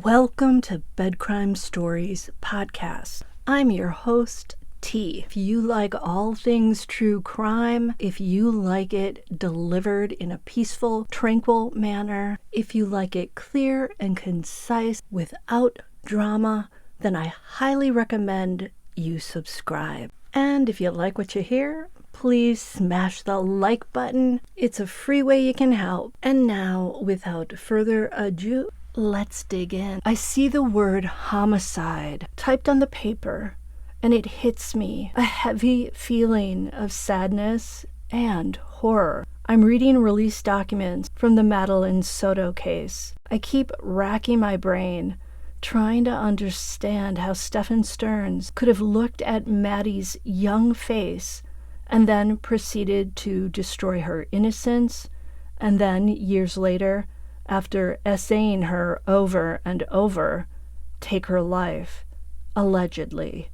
Welcome to Bed Crime Stories podcast. I'm your host, T. If you like all things true crime, if you like it delivered in a peaceful, tranquil manner, if you like it clear and concise without drama, then I highly recommend you subscribe. And if you like what you hear, please smash the like button. It's a free way you can help. And now, without further ado, let's dig in. I see the word homicide typed on the paper, and it hits me, a heavy feeling of sadness and horror. I'm reading release documents from the Madeline Soto case. I keep racking my brain, trying to understand how Stephan Stearns could have looked at Maddie's young face and then proceeded to destroy her innocence, and then, years later, after essaying her over and over, take her life, allegedly.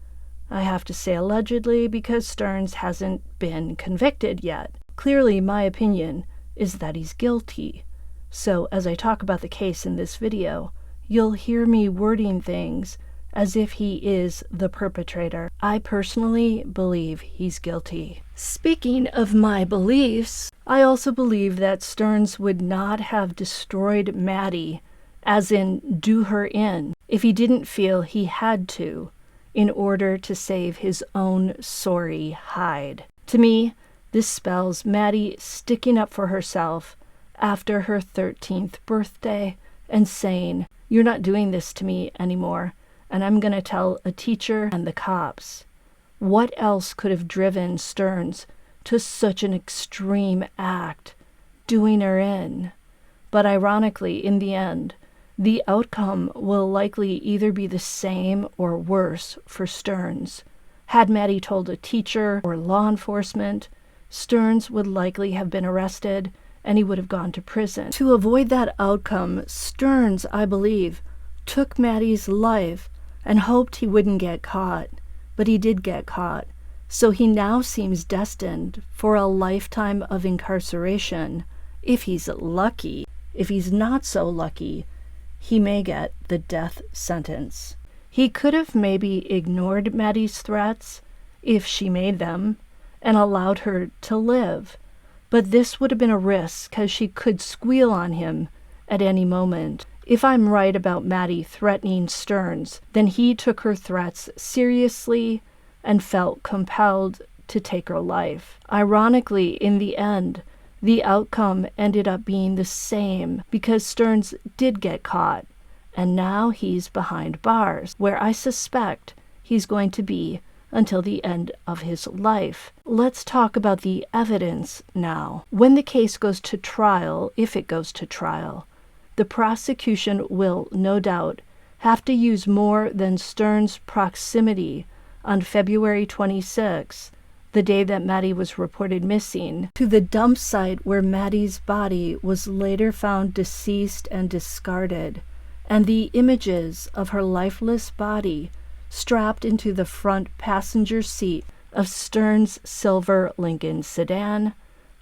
I have to say allegedly because Stearns hasn't been convicted yet. Clearly, my opinion is that he's guilty. So as I talk about the case in this video, you'll hear me wording things as if he is the perpetrator. I personally believe he's guilty. Speaking of my beliefs, I also believe that Stearns would not have destroyed Maddie, as in do her in, if he didn't feel he had to, in order to save his own sorry hide. To me, this spells Maddie sticking up for herself after her 13th birthday and saying, "You're not doing this to me anymore, and I'm going to tell a teacher and the cops." What else could have driven Stearns to such an extreme act, doing her in? But ironically, in the end, the outcome will likely either be the same or worse for Stearns. Had Maddie told a teacher or law enforcement, Stearns would likely have been arrested and he would have gone to prison. To avoid that outcome, Stearns, I believe, took Maddie's life and hoped he wouldn't get caught. But he did get caught, so he now seems destined for a lifetime of incarceration, if he's lucky. If he's not so lucky, he may get the death sentence. He could have maybe ignored Maddie's threats, if she made them, and allowed her to live. But this would have been a risk, because she could squeal on him at any moment. If I'm right about Maddie threatening Stearns, then he took her threats seriously and felt compelled to take her life. Ironically, in the end, the outcome ended up being the same because Stearns did get caught, and now he's behind bars, where I suspect he's going to be until the end of his life. Let's talk about the evidence now. When the case goes to trial, if it goes to trial, the prosecution will, no doubt, have to use more than Stearns' proximity on February 26, the day that Maddie was reported missing, to the dump site where Maddie's body was later found deceased and discarded, and the images of her lifeless body strapped into the front passenger seat of Stearns' silver Lincoln sedan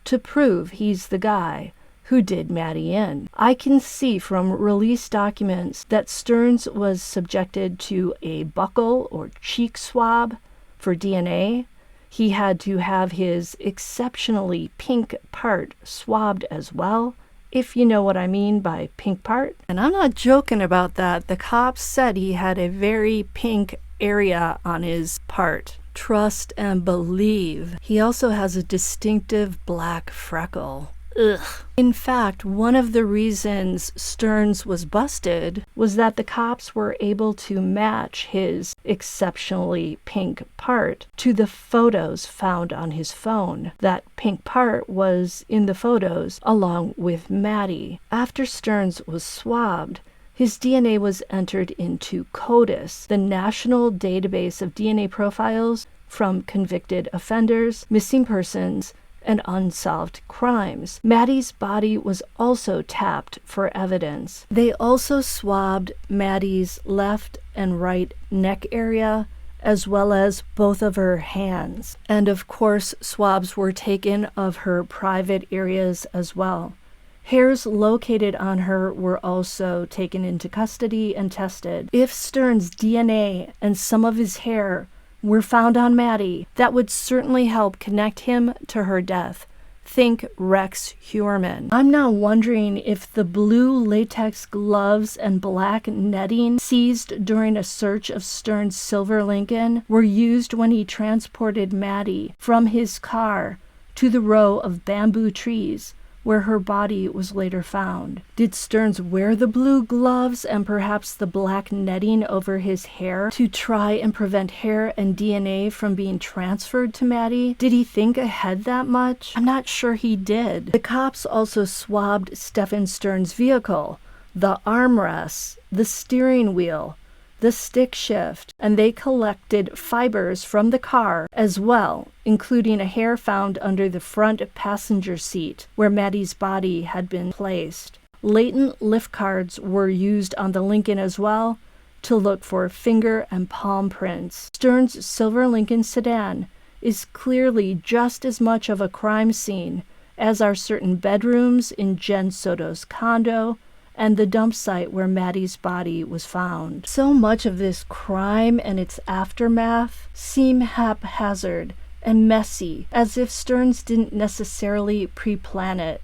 to prove he's the guy who did Maddie in. I can see from release documents that Stearns was subjected to a buccal or cheek swab for DNA. He had to have his exceptionally pink part swabbed as well, if you know what I mean by pink part. And I'm not joking about that. The cops said he had a very pink area on his part. Trust and believe. He also has a distinctive black freckle. Ugh. In fact, one of the reasons Stearns was busted was that the cops were able to match his exceptionally pink part to the photos found on his phone. That pink part was in the photos along with Maddie. After Stearns was swabbed, his DNA was entered into CODIS, the national database of DNA profiles from convicted offenders, missing persons, and unsolved crimes. Maddie's body was also tapped for evidence. They also swabbed Maddie's left and right neck area, as well as both of her hands. And of course, swabs were taken of her private areas as well. Hairs located on her were also taken into custody and tested. If Stern's DNA and some of his hair were found on Maddie, that would certainly help connect him to her death. Think Rex Heuermann. I'm now wondering if the blue latex gloves and black netting seized during a search of Stern's silver Lincoln were used when he transported Maddie from his car to the row of bamboo trees where her body was later found. Did Stearns wear the blue gloves and perhaps the black netting over his hair to try and prevent hair and DNA from being transferred to Maddie? Did he think ahead that much? I'm not sure he did. The cops also swabbed Stephan Stearns' vehicle, the armrests, the steering wheel, the stick shift, and they collected fibers from the car as well, including a hair found under the front passenger seat where Maddie's body had been placed. Latent lift cards were used on the Lincoln as well to look for finger and palm prints. Stearns' silver Lincoln sedan is clearly just as much of a crime scene as are certain bedrooms in Jen Soto's condo and the dump site where Maddie's body was found. So much of this crime and its aftermath seem haphazard and messy, as if Stearns didn't necessarily pre-plan it.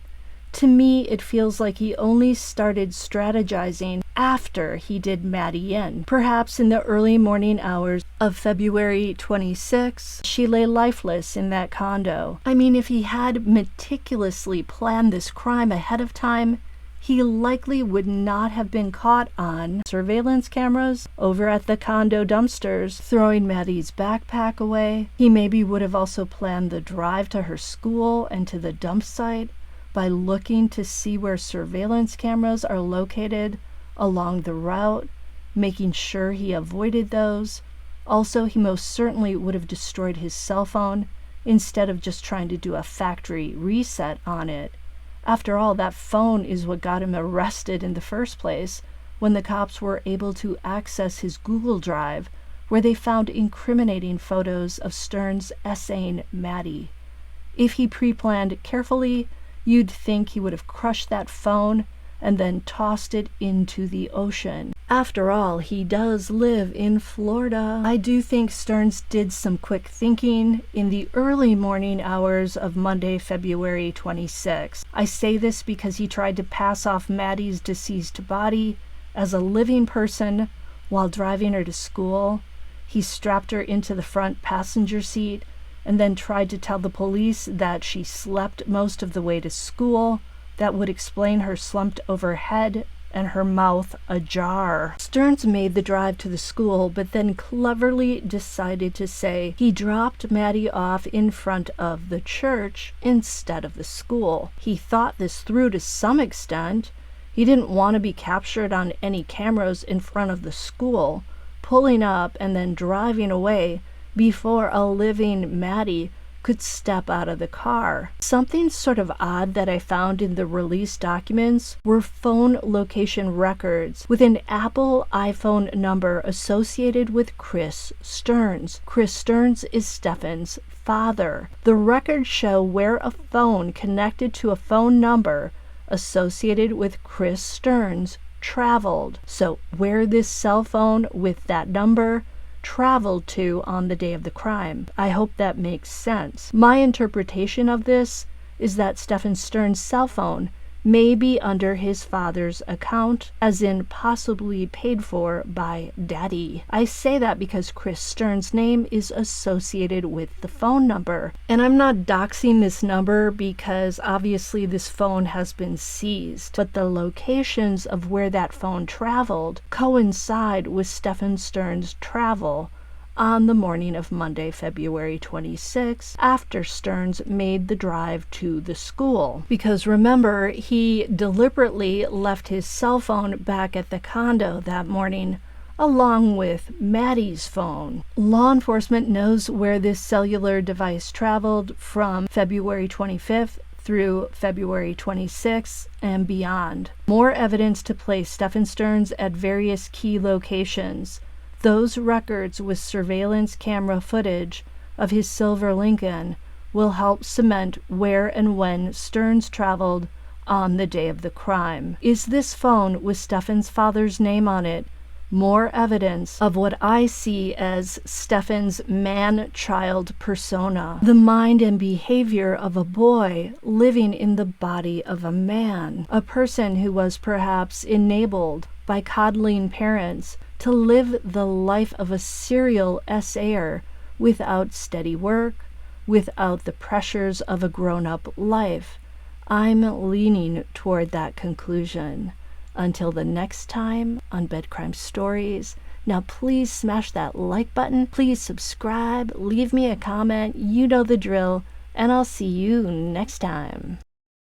To me, it feels like he only started strategizing after he did Maddie in. Perhaps in the early morning hours of February 26, she lay lifeless in that condo. I mean, if he had meticulously planned this crime ahead of time, he likely would not have been caught on surveillance cameras over at the condo dumpsters throwing Maddie's backpack away. He maybe would have also planned the drive to her school and to the dump site by looking to see where surveillance cameras are located along the route, making sure he avoided those. Also, he most certainly would have destroyed his cell phone instead of just trying to do a factory reset on it. After all, that phone is what got him arrested in the first place when the cops were able to access his Google Drive, where they found incriminating photos of Stearns essaying Maddie. If he pre-planned carefully, you'd think he would have crushed that phone and then tossed it into the ocean. After all, he does live in Florida. I do think Stearns did some quick thinking in the early morning hours of Monday, February 26. I say this because he tried to pass off Maddie's deceased body as a living person while driving her to school. He strapped her into the front passenger seat and then tried to tell the police that she slept most of the way to school. That would explain her slumped over head and her mouth ajar. Stearns made the drive to the school, but then cleverly decided to say he dropped Maddie off in front of the church instead of the school. He thought this through to some extent. He didn't want to be captured on any cameras in front of the school, pulling up and then driving away before a living Maddie could step out of the car. Something sort of odd that I found in the release documents were phone location records with an Apple iPhone number associated with Chris Stearns. Chris Stearns is Stephan's father. The records show where a phone connected to a phone number associated with Chris Stearns traveled. So where this cell phone with that number traveled to on the day of the crime. I hope that makes sense. My interpretation of this is that Stephan Stearns' cell phone may be under his father's account, as in possibly paid for by Daddy. I say that because Chris Stearns' name is associated with the phone number. And I'm not doxing this number because obviously this phone has been seized, but the locations of where that phone traveled coincide with Stephan Stearns' travel on the morning of Monday, February 26, after Stearns made the drive to the school. Because remember, he deliberately left his cell phone back at the condo that morning, along with Maddie's phone. Law enforcement knows where this cellular device traveled from February 25th through February 26th and beyond. More evidence to place Stephan Stearns at various key locations. Those records with surveillance camera footage of his silver Lincoln will help cement where and when Stearns traveled on the day of the crime. Is this phone with Stephan's father's name on it more evidence of what I see as Stephan's man-child persona, the mind and behavior of a boy living in the body of a man, a person who was perhaps enabled by coddling parents to live the life of a serial essayer without steady work, without the pressures of a grown-up life? I'm leaning toward that conclusion. Until the next time on Bed Crime Stories, now please smash that like button, please subscribe, leave me a comment, you know the drill, and I'll see you next time.